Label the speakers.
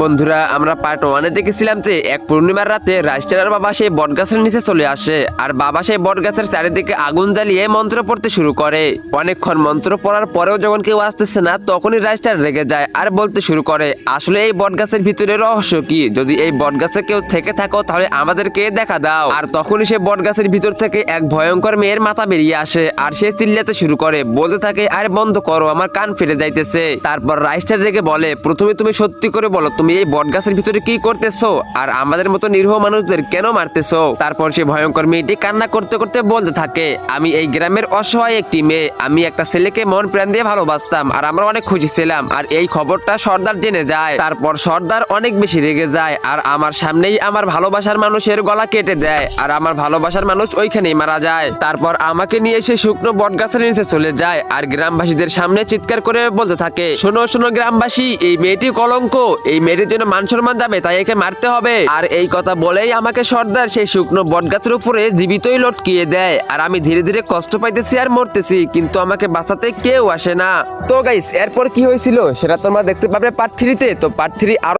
Speaker 1: বন্ধুরা আমরা পার্ট 1-এ দেখেছিলাম যে এক পূর্ণিমার রাতে রাইস্টারের বাবা সেই বটগাছের নিচে চলে আসে আর বাবা সেই বটগাছের চারিদিকে আগুন জ্বালিয়ে মন্ত্র পড়তে শুরু করে। অনেকক্ষণ মন্ত্র পড়ার পরেও যখন কেউ আসতেছে না তখনই রাইস্টার রেগে যায় আর বলতে শুরু করে, আসলে এই বটগাছের ভিতরে রহস্য কি? যদি এই বটগাছে কেউ থেকে থাকো তাহলে আমাদেরকে দেখা দাও। আর তখনই সে বটগাছের ভিতর থেকে এক ভয়ঙ্কর মেয়ের মাথা বেরিয়ে আসে আর সে চিল্লাতে শুরু করে, বলতে থাকে, আরে বন্ধ করো, আমার কান ফেটে যাইতেছে। তারপর রাইস্টার রেগে বলে, প্রথমে তুমি সত্যি করে বলো তুমি এই বটগাছের ভিতরে কি করতেছো আর আমাদের মতো নিরীহ মানুষদের কেন মারতেছো? তারপর সে ভয়ঙ্কর মেয়েটি কান্না করতে করতে বলতে থাকে, আমি এই গ্রামের অসহায় একটি মেয়ে, আমি একটা ছেলেকে মন প্রাণ দিয়ে ভালোবাসতাম আর আমরা অনেক খুশি ছিলাম। আর এই খবরটা সর্দার জেনে যায়। তারপর সর্দার অনেক বেশি রেগে যায় আর আমার সামনেই আমার ভালোবাসার মানুষের গলা কেটে দেয় আর আমার ভালোবাসার মানুষ ওইখানেই মারা যায়। তারপর আমাকে নিয়ে এসে শুকনো বটগাছের নিচে চলে যায় আর গ্রামবাসীদের সামনে চিৎকার করে বলতে থাকে, শোনো শোনো গ্রামবাসী, এই মেয়েটি কলঙ্ক, এই মেয়েটির জন্য মান সম্মান যাবে, তাই একে মারতে হবে। আর এই কথা বলেই আমাকে সর্দার সেই শুকনো বটগাছের উপরে জীবিতই লটকিয়ে দেয় আর আমি ধীরে ধীরে কষ্ট পাইতেছি আর মরতেছি, কিন্তু আমাকে বাঁচাতে কেউ আসে না। তো গাইস এরপর কি হয়েছিল সেটা তোমরা দেখতে পাবে পার্ট 3-তে। তো পার্ট 3 আরো